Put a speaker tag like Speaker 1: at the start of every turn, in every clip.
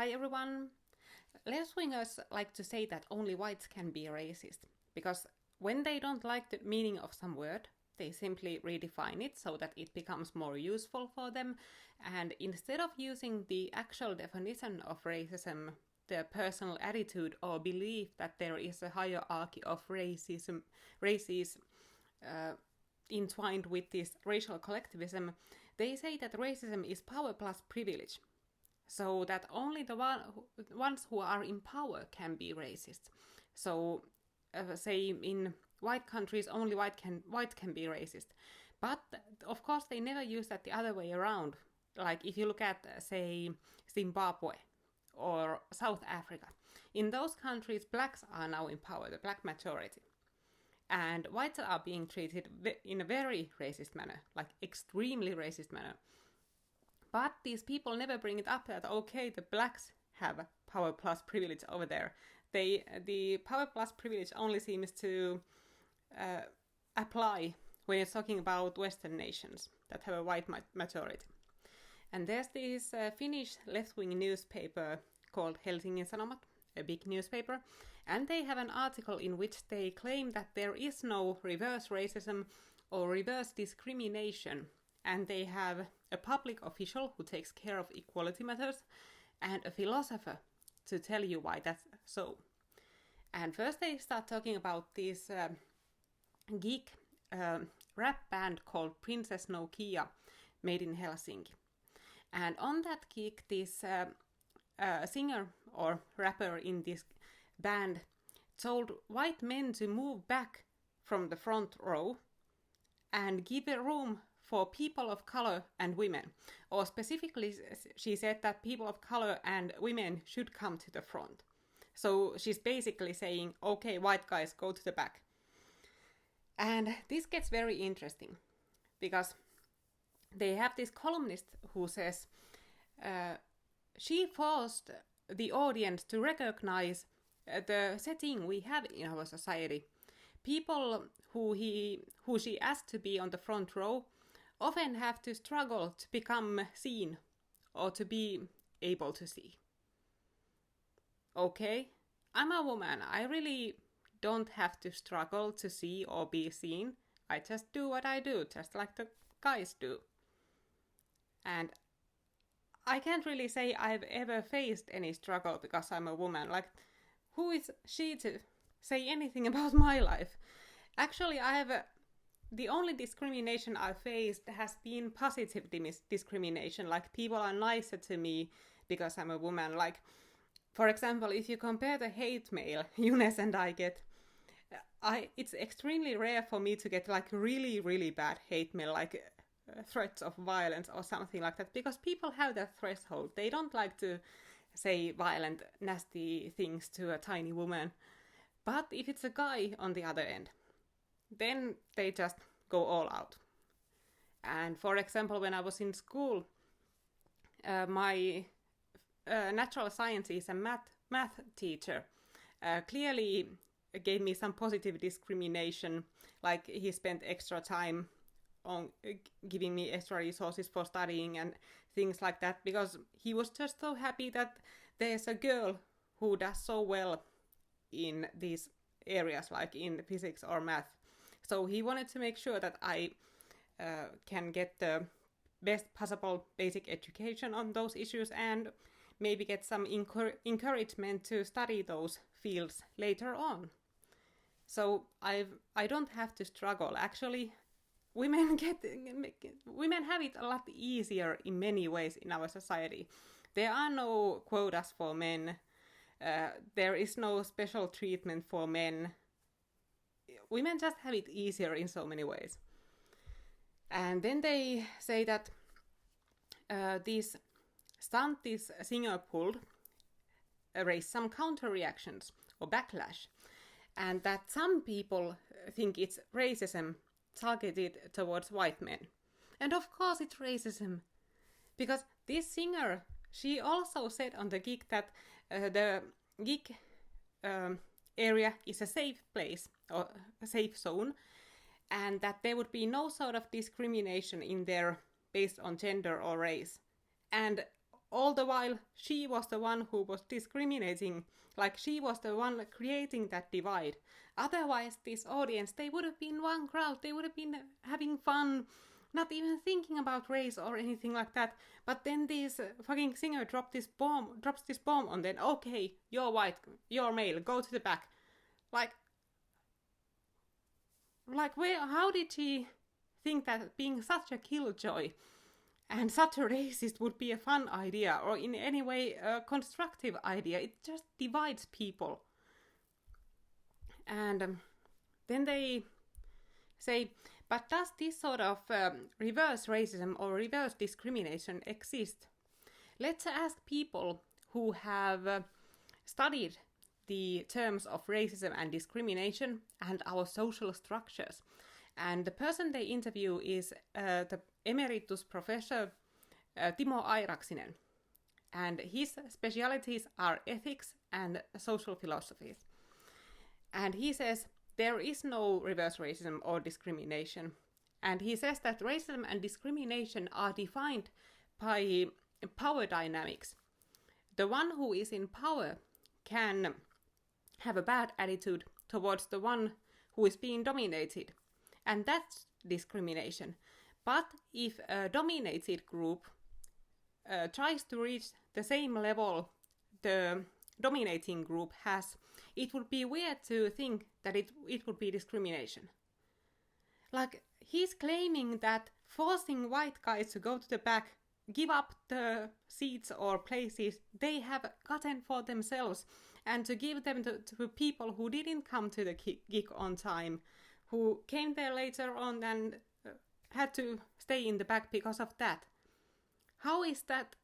Speaker 1: Hi everyone! Left-wingers like to say that only whites can be racist, because when they don't like the meaning of some word, they simply redefine it so that it becomes more useful for them, and instead of using the actual definition of racism, their personal attitude or belief that there is a hierarchy of races entwined with this racial collectivism, they say that racism is power plus privilege. So that only the ones who are in power can be racist. So, say in white countries, only white can be racist. But of course, they never use that the other way around. Like if you look at, say, Zimbabwe or South Africa, in those countries, blacks are now in power, the black majority. And whites are being treated in a very racist manner, like extremely racist manner. But these people never bring it up that, okay, the blacks have power plus privilege over there. The power plus privilege only seems to apply when you're talking about Western nations that have a white majority. And there's this Finnish left-wing newspaper called Helsingin Sanomat, a big newspaper, and they have an article in which they claim that there is no reverse racism or reverse discrimination, and they have a public official who takes care of equality matters and a philosopher to tell you why that's so. And first they start talking about this geek rap band called Princess Nokia, made in Helsinki. And on that gig, this singer or rapper in this band told white men to move back from the front row and give a room for people of color and women. Or specifically, she said that people of color and women should come to the front. So she's basically saying, okay, white guys, go to the back. And this gets very interesting, because they have this columnist who says she forced the audience to recognize the setting we have in our society. People who she asked to be on the front row often have to struggle to become seen or to be able to see. Okay, I'm a woman. I really don't have to struggle to see or be seen. I just do what I do, just like the guys do. And I can't really say I've ever faced any struggle because I'm a woman. Like, who is she to say anything about my life? Actually, the only discrimination I've faced has been positive discrimination, like people are nicer to me because I'm a woman. Like, for example, if you compare the hate mail Younes and I get, it's extremely rare for me to get like really, really bad hate mail, like threats of violence or something like that, because people have that threshold. They don't like to say violent, nasty things to a tiny woman. But if it's a guy on the other end, then they just go all out. And for example, when I was in school, my natural sciences and math teacher clearly gave me some positive discrimination, like he spent extra time on giving me extra resources for studying and things like that, because he was just so happy that there's a girl who does so well in these areas, like in physics or math. So he wanted to make sure that I can get the best possible basic education on those issues and maybe get some encouragement to study those fields later on. So I don't have to struggle. Actually, women have it a lot easier in many ways in our society. There are no quotas for men. There is no special treatment for men. Women just have it easier in so many ways. And then they say that this stunt this singer pulled raised some counter reactions or backlash, and that some people think it's racism targeted towards white men. And of course it's racism, because this singer, she also said on the gig that the gig area is a safe place or a safe zone, and that there would be no sort of discrimination in there based on gender or race. And all the while she was the one who was discriminating, like she was the one creating that divide. Otherwise, this audience, they would have been one crowd, they would have been having fun, not even thinking about race or anything like that. But then this fucking singer drops this bomb on them. Okay, you're white, you're male, go to the back. Like where? How did she think that being such a killjoy and such a racist would be a fun idea, or in any way a constructive idea? It just divides people. And then they say, but does this sort of reverse racism or reverse discrimination exist? Let's ask people who have studied the terms of racism and discrimination and our social structures. And the person they interview is the emeritus professor Timo Airaksinen. And his specialities are ethics and social philosophies. And he says there is no reverse racism or discrimination. And he says that racism and discrimination are defined by power dynamics. The one who is in power can have a bad attitude towards the one who is being dominated. And that's discrimination. But if a dominated group tries to reach the same level the dominating group has, it would be weird to think that it would be discrimination. Like, he's claiming that forcing white guys to go to the back, give up the seats or places they have gotten for themselves, and to give them to people who didn't come to the gig on time, who came there later on and had to stay in the back because of that. How is that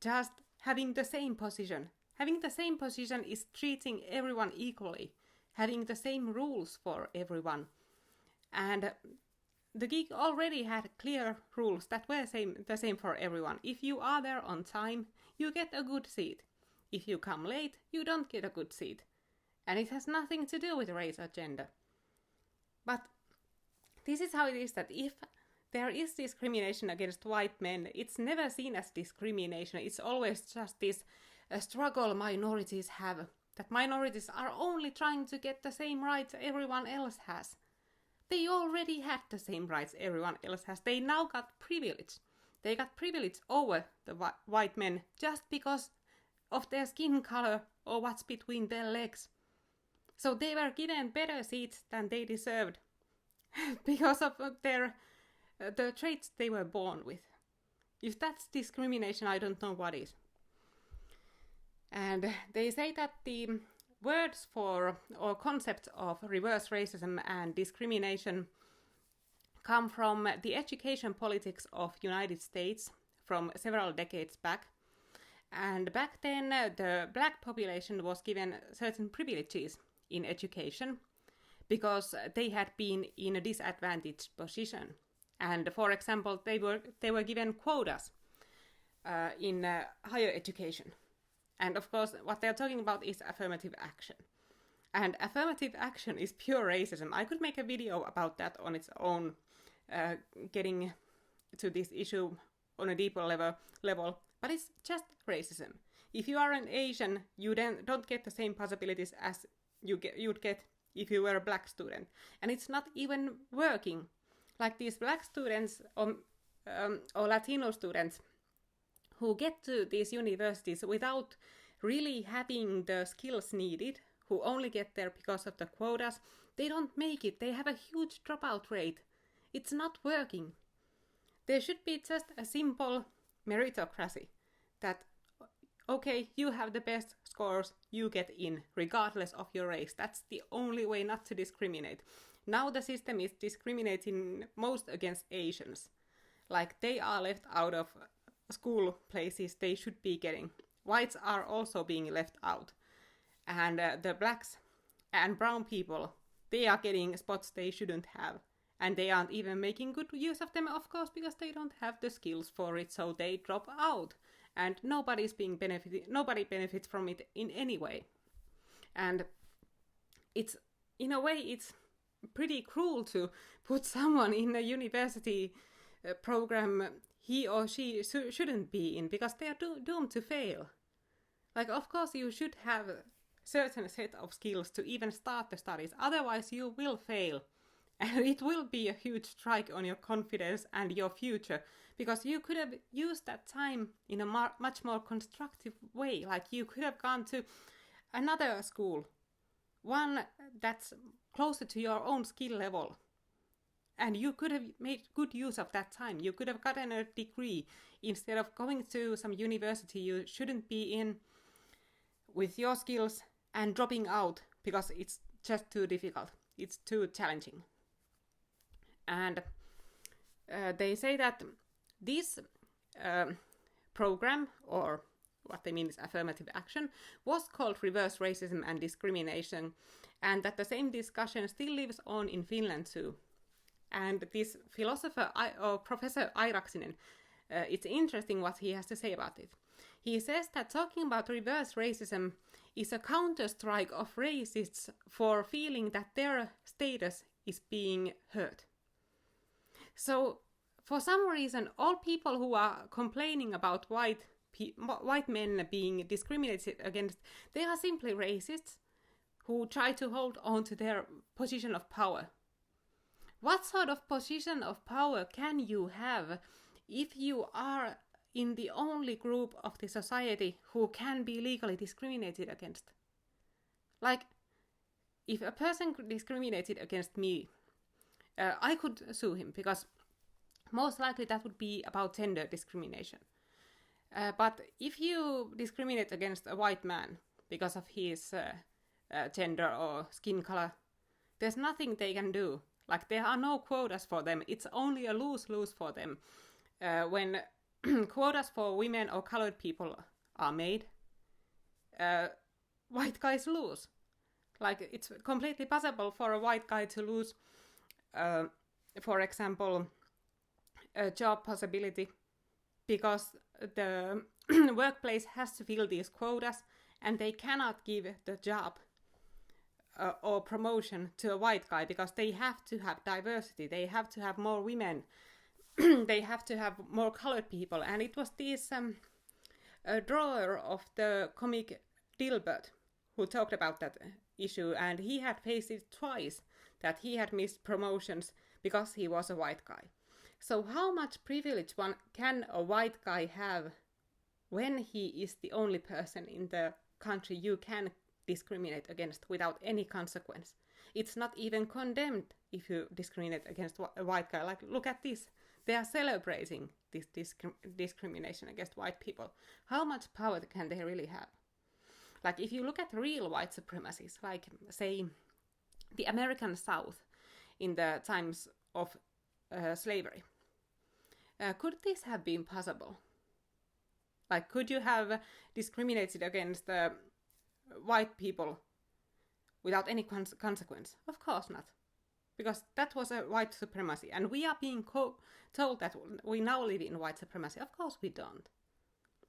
Speaker 1: just having the same position? Having the same position is treating everyone equally, having the same rules for everyone. And the gig already had clear rules that were the same for everyone. If you are there on time, you get a good seat. If you come late, you don't get a good seat. And it has nothing to do with race or gender. But this is how it is, that if there is discrimination against white men, it's never seen as discrimination. It's always just this struggle minorities have, that minorities are only trying to get the same rights everyone else has. They already had the same rights everyone else has. They now got privilege. They got privilege over the white men just because of their skin color or what's between their legs. So they were given better seats than they deserved because of the traits they were born with. If that's discrimination, I don't know what is. And they say that the words for or concepts of reverse racism and discrimination come from the education politics of United States from several decades back. And back then, the black population was given certain privileges in education because they had been in a disadvantaged position. And for example, they were given quotas in higher education. And of course, what they're talking about is affirmative action. And affirmative action is pure racism. I could make a video about that on its own, getting to this issue on a deeper level. But it's just racism. If you are an Asian, you then don't get the same possibilities as you'd get if you were a black student. And it's not even working. Like these black students or Latino students who get to these universities without really having the skills needed, who only get there because of the quotas, they don't make it. They have a huge dropout rate. It's not working. There should be just a simple meritocracy that, okay, you have the best scores, you get in, regardless of your race. That's the only way not to discriminate. Now the system is discriminating most against Asians. Like, they are left out of school places they should be getting. Whites are also being left out. And the blacks and brown people, they are getting spots they shouldn't have. And they aren't even making good use of them, of course, because they don't have the skills for it, so they drop out. And nobody benefits from it in any way. And it's, in a way, it's pretty cruel to put someone in a university program he or she shouldn't be in because they are doomed to fail. Like, of course, you should have a certain set of skills to even start the studies. Otherwise, you will fail. And it will be a huge strike on your confidence and your future. Because you could have used that time in a much more constructive way. Like, you could have gone to another school. One that's closer to your own skill level. And you could have made good use of that time. You could have gotten a degree instead of going to some university you shouldn't be in with your skills and dropping out because it's just too difficult. It's too challenging. And they say that this program, or what they mean is affirmative action, was called reverse racism and discrimination, and that the same discussion still lives on in Finland too. And this philosopher, or Professor Airaksinen, it's interesting what he has to say about it. He says that talking about reverse racism is a counter-strike of racists for feeling that their status is being hurt. So, for some reason, all people who are complaining about white men being discriminated against, they are simply racists who try to hold on to their position of power. What sort of position of power can you have if you are in the only group of the society who can be legally discriminated against? Like, if a person discriminated against me, I could sue him, because most likely that would be about gender discrimination. But if you discriminate against a white man because of his gender or skin color, there's nothing they can do. Like, there are no quotas for them. It's only a lose-lose for them. When quotas for women or colored people are made, white guys lose. Like, it's completely possible for a white guy to lose, for example, a job possibility, because the workplace has to fill these quotas, and they cannot give the job or promotion to a white guy, because they have to have diversity, they have to have more women, they have to have more colored people. And it was this drawer of the comic Dilbert who talked about that issue, and he had faced it twice, that he had missed promotions because he was a white guy. So how much privilege can a white guy have when he is the only person in the country you can discriminate against without any consequence? It's not even condemned if you discriminate against a white guy. Like, look at this. They are celebrating this discrimination against white people. How much power can they really have? Like, if you look at real white supremacies, like, say, the American South in the times of slavery, could this have been possible? Like, could you have discriminated against white people without any consequence? Of course not. Because that was a white supremacy. And we are being told that we now live in white supremacy. Of course we don't.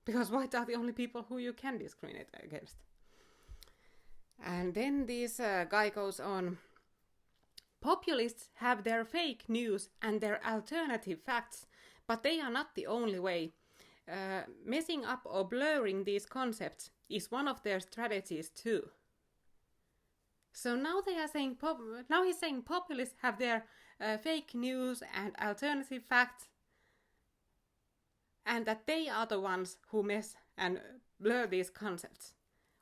Speaker 1: Because whites are the only people who you can discriminate against. And then this guy goes on. Populists have their fake news and their alternative facts, but they are not the only way. Messing up or blurring these concepts is one of their strategies too. So now they are saying, now he's saying populists have their fake news and alternative facts, and that they are the ones who mess and blur these concepts,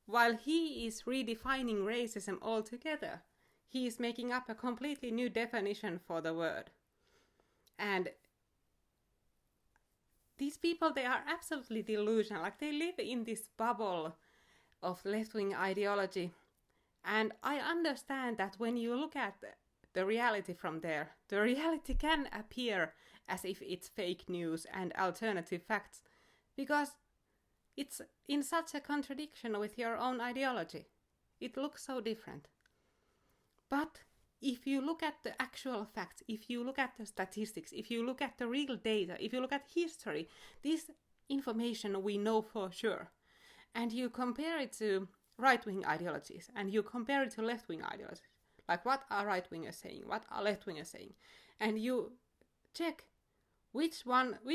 Speaker 1: while he is redefining racism altogether. He is making up a completely new definition for the word. And these people, they are absolutely delusional. Like, they live in this bubble of left-wing ideology. And I understand that when you look at the reality from there, the reality can appear as if it's fake news and alternative facts, because it's in such a contradiction with your own ideology. It looks so different. But if you look at the actual facts, if you look at the statistics, if you look at the real data, if you look at history, this information we know for sure, and you compare it to right-wing ideologies, and you compare it to left-wing ideologies, like what are right-wingers saying, what are left-wingers saying, and you check which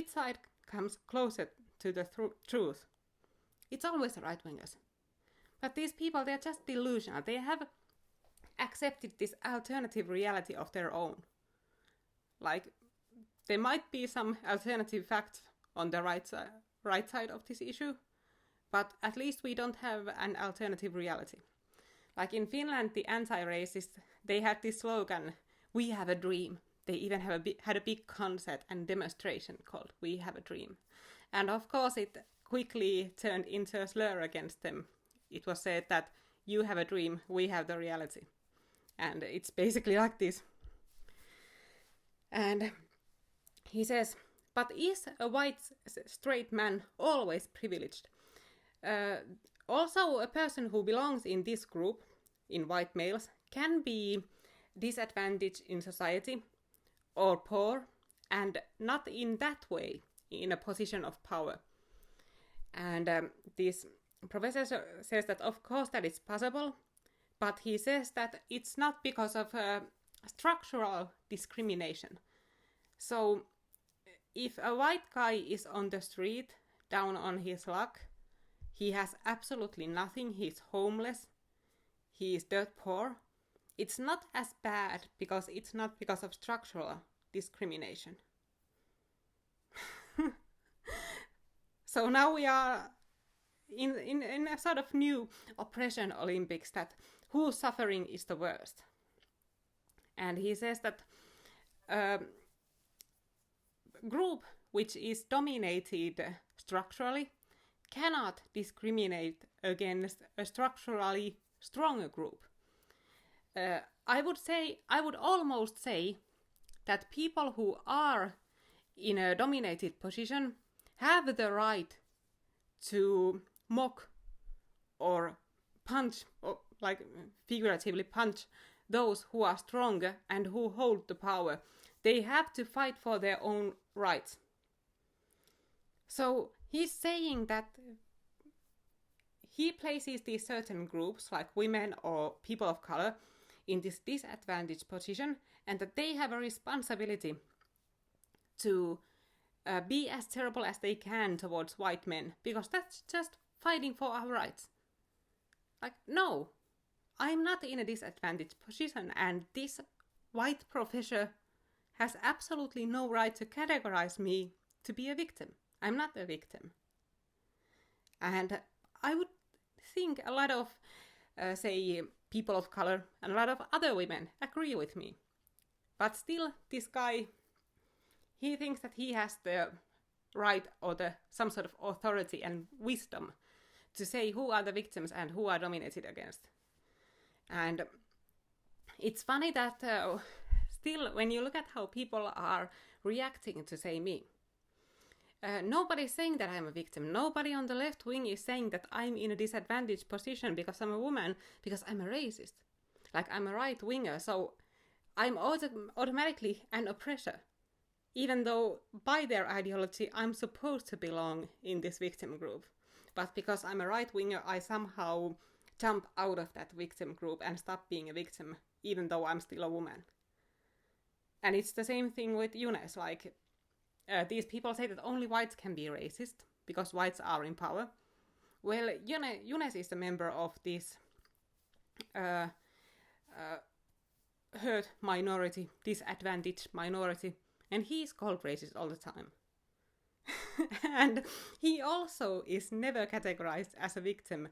Speaker 1: side comes closer to the truth, it's always the right-wingers. But these people, they're just delusional. They have accepted this alternative reality of their own. Like, there might be some alternative facts on the right side of this issue, but at least we don't have an alternative reality. Like in Finland, the anti-racists, they had this slogan, "We have a dream." They even had a big concert and demonstration called "We have a dream." And of course, it quickly turned into a slur against them. It was said that you have a dream, we have the reality. And it's basically like this. And he says, but is a white straight man always privileged? Also, a person who belongs in this group, in white males, can be disadvantaged in society or poor, and not in that way in a position of power. And this professor says that of course that is possible, but he says that it's not because of structural discrimination. So if a white guy is on the street, down on his luck, he has absolutely nothing, he's homeless, he is dirt poor, it's not as bad because it's not because of structural discrimination. So now we are in a sort of new oppression Olympics, that whose suffering is the worst. And he says that group which is dominated structurally cannot discriminate against a structurally stronger group. I would almost say that people who are in a dominated position have the right to mock or punch, or like figuratively punch, those who are stronger and who hold the power. They have to fight for their own rights. So he's saying that he places these certain groups, like women or people of color, in this disadvantaged position, and that they have a responsibility to be as terrible as they can towards white men, because that's just fighting for our rights. Like, no, I'm not in a disadvantaged position, and this white professor has absolutely no right to categorize me to be a victim. I'm not a victim. And I would think a lot of, say, people of color and a lot of other women agree with me. But still, this guy, he thinks that he has the right or some sort of authority and wisdom to say who are the victims and who are dominated against. And it's funny that still, when you look at how people are reacting to, say, me, nobody's saying that I'm a victim. Nobody on the left wing is saying that I'm in a disadvantaged position because I'm a woman, because I'm a racist. Like, I'm a right winger, so I'm automatically an oppressor. Even though by their ideology I'm supposed to belong in this victim group. But because I'm a right winger, I somehow jump out of that victim group and stop being a victim, even though I'm still a woman. And it's the same thing with UNES. Like, these people say that only whites can be racist because whites are in power. Well, UNES is a member of this hurt minority, disadvantaged minority, and he's called racist all the time. And he also is never categorized as a victim,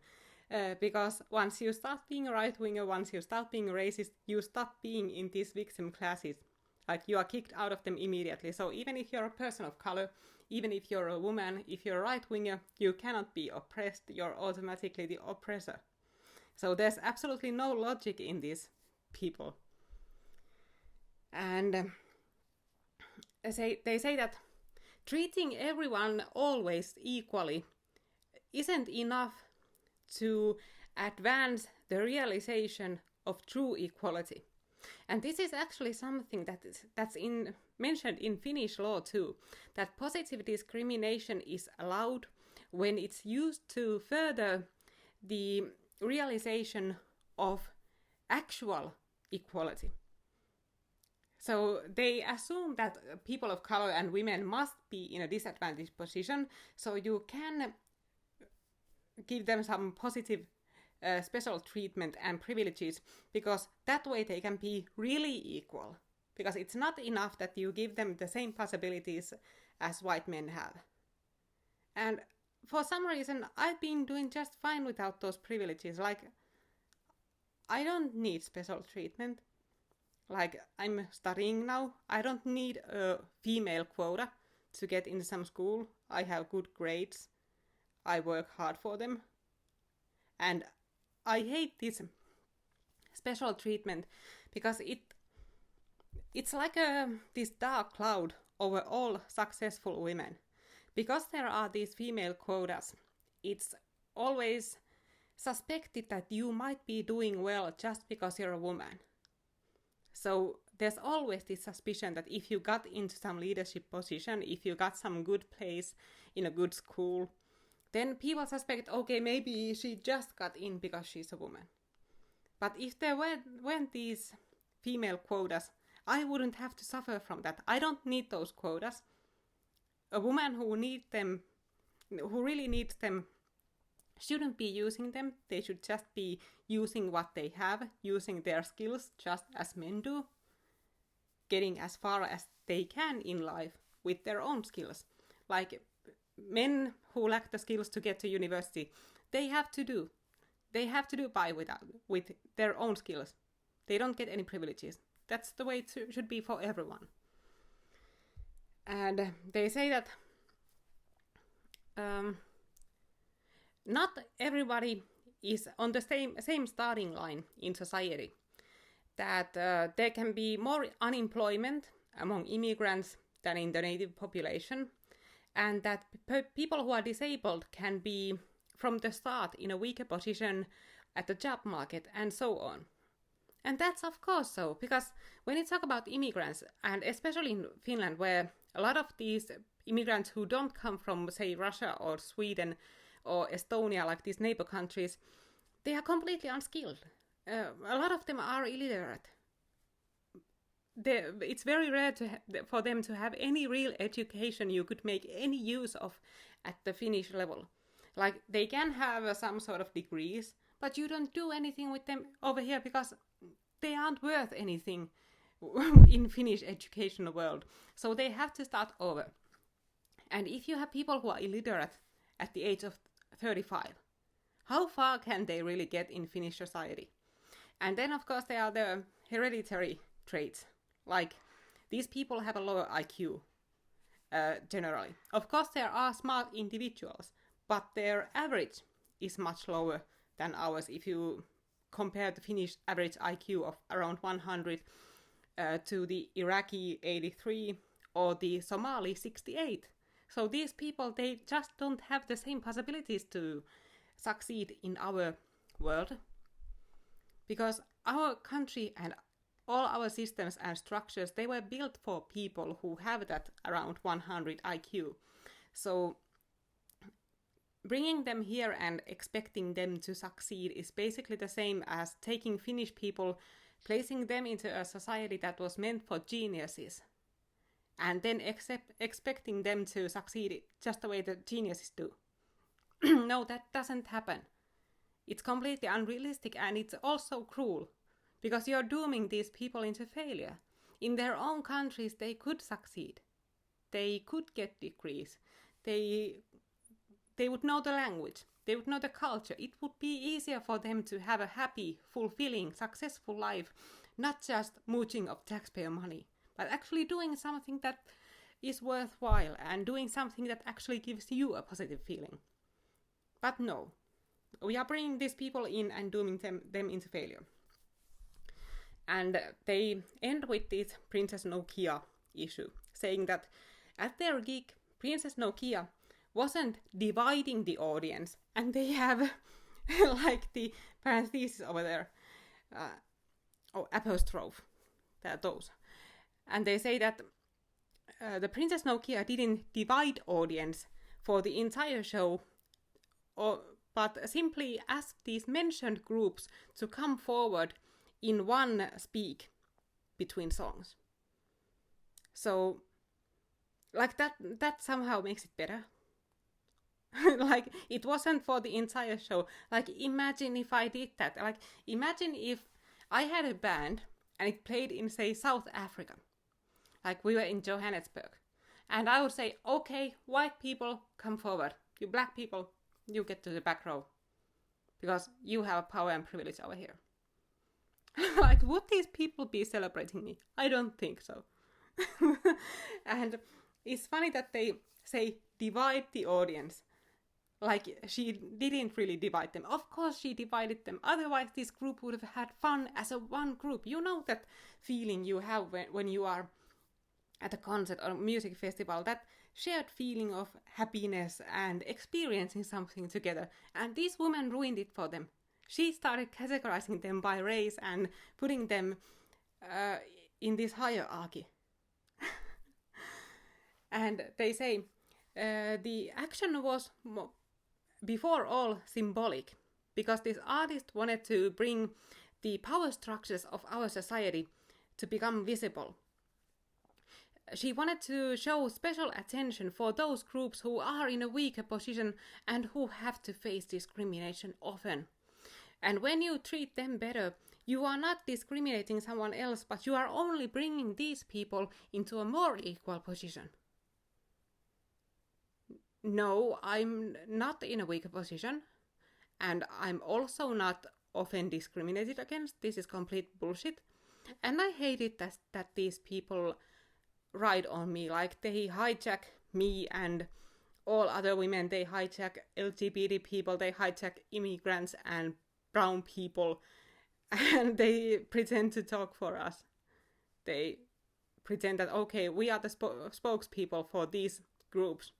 Speaker 1: because once you start being a right-winger, once you start being racist, you stop being in these victim classes. Like, you are kicked out of them immediately. So even if you're a person of color, even if you're a woman, if you're a right-winger, you cannot be oppressed. You're automatically the oppressor. So there's absolutely no logic in these people. And they say that treating everyone always equally isn't enough to advance the realization of true equality. And this is actually something that's mentioned in Finnish law too, that positive discrimination is allowed when it's used to further the realization of actual equality. So they assume that people of color and women must be in a disadvantaged position, so you can give them some positive special treatment and privileges, because that way they can be really equal. Because it's not enough that you give them the same possibilities as white men have. And for some reason, I've been doing just fine without those privileges. Like, I don't need special treatment. Like, I'm studying now. I don't need a female quota to get in some school. I have good grades. I work hard for them. And I hate this special treatment because it's like this dark cloud over all successful women. Because there are these female quotas, it's always suspected that you might be doing well just because you're a woman. So there's always this suspicion that if you got into some leadership position, if you got some good place in a good school, then people suspect, okay, maybe she just got in because she's a woman. But if there weren't these female quotas, I wouldn't have to suffer from that. I don't need those quotas. A woman who really needs them, shouldn't be using them. They should just be using what they have, using their skills just as men do, getting as far as they can in life with their own skills. Like men who lack the skills to get to university, they have to do with their own skills. They don't get any privileges. That's the way it should be for everyone. And they say that not everybody is on the same starting line in society. That there can be more unemployment among immigrants than in the native population, and that people who are disabled can be from the start in a weaker position at the job market, and so on. And that's of course so, because when you talk about immigrants, and especially in Finland, where a lot of these immigrants who don't come from, say, Russia or Sweden or Estonia, like these neighbor countries, they are completely unskilled. A lot of them are illiterate. It's very rare for them to have any real education you could make any use of at the Finnish level. Like, they can have some sort of degrees, but you don't do anything with them over here because they aren't worth anything in Finnish educational world. So they have to start over. And if you have people who are illiterate at the age of 35, how far can they really get in Finnish society? And then, of course, there are the hereditary traits. Like, these people have a lower IQ, generally. Of course, there are smart individuals, but their average is much lower than ours if you compare the Finnish average IQ of around 100 to the Iraqi 83 or the Somali 68. So these people, they just don't have the same possibilities to succeed in our world. Because our country and all our systems and structures, they were built for people who have that around 100 IQ. So bringing them here and expecting them to succeed is basically the same as taking Finnish people, placing them into a society that was meant for geniuses, and then expecting them to succeed just the way the geniuses do. No, that doesn't happen. It's completely unrealistic, and it's also cruel, because you're dooming these people into failure. In their own countries, they could succeed. They could get degrees. They would know the language. They would know the culture. It would be easier for them to have a happy, fulfilling, successful life, not just mooching of taxpayer money, but actually doing something that is worthwhile and doing something that actually gives you a positive feeling. But no, we are bringing these people in and dooming them into failure. And they end with this Princess Nokia issue, saying that at their gig, Princess Nokia wasn't dividing the audience, and they have like the parentheses over there, apostrophe, those. And they say that the Princess Nokia didn't divide audience for the entire show, but simply asked these mentioned groups to come forward in one speak between songs. So, like that somehow makes it better. Like, it wasn't for the entire show. Like, imagine if I did that. Like, imagine if I had a band and it played in, say, South Africa. Like, we were in Johannesburg. And I would say, okay, white people, come forward. You black people, you get to the back row. Because you have power and privilege over here. Like, would these people be celebrating me? I don't think so. And it's funny that they say divide the audience. Like, she didn't really divide them. Of course she divided them. Otherwise this group would have had fun as a one group. You know that feeling you have when you are at a concert or a music festival, that shared feeling of happiness and experiencing something together. And this woman ruined it for them. She started categorizing them by race and putting them in this hierarchy. And they say the action was before all symbolic, because this artist wanted to bring the power structures of our society to become visible. She wanted to show special attention for those groups who are in a weaker position and who have to face discrimination often. And when you treat them better, you are not discriminating someone else, but you are only bringing these people into a more equal position. No, I'm not in a weaker position, and I'm also not often discriminated against. This is complete bullshit. And I hate it that these people ride on me, like they hijack me and all other women, they hijack LGBT people, they hijack immigrants and brown people, and they pretend to talk for us. They pretend that, okay, we are the spokespeople for these groups,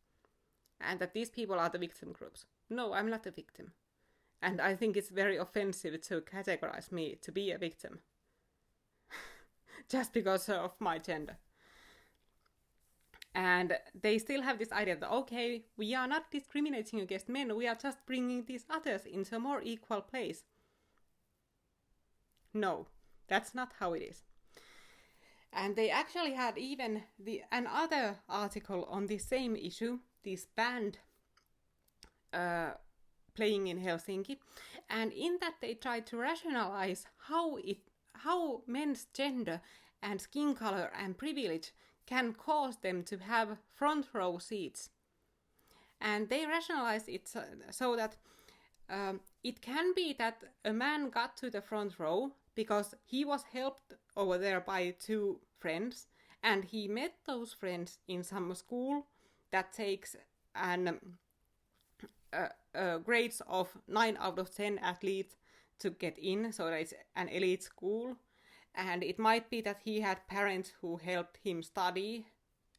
Speaker 1: and that these people are the victim groups. No, I'm not a victim. And I think it's very offensive to categorize me to be a victim. Just because of my gender. And they still have this idea that, okay, we are not discriminating against men, we are just bringing these others into a more equal place. No, that's not how it is. And they actually had even another article on the same issue, this band playing in Helsinki. And in that they tried to rationalize how men's gender and skin color and privilege can cause them to have front row seats. And they rationalize it so that it can be that a man got to the front row because he was helped over there by two friends, and he met those friends in some school that takes grades of 9 out of 10 at least to get in, so it's an elite school. And it might be that he had parents who helped him study.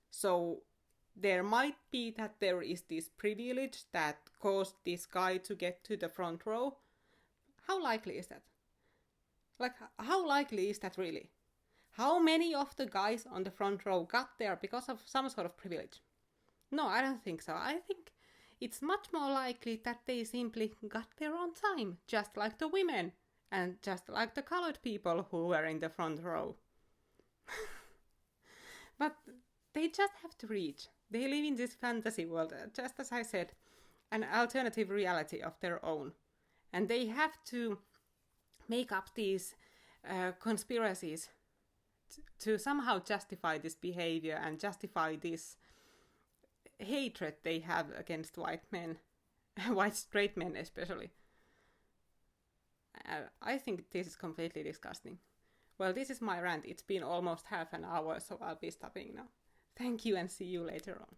Speaker 1: So there might be that there is this privilege that caused this guy to get to the front row. How likely is that? Like, how likely is that really? How many of the guys on the front row got there because of some sort of privilege? No, I don't think so. I think it's much more likely that they simply got there on time, just like the women. And just like the colored people who were in the front row. But they just have to reach. They live in this fantasy world, just as I said, an alternative reality of their own. And they have to make up these conspiracies to somehow justify this behavior and justify this hatred they have against white men, white straight men especially. I think this is completely disgusting. Well, this is my rant. It's been almost half an hour, so I'll be stopping now. Thank you and see you later on.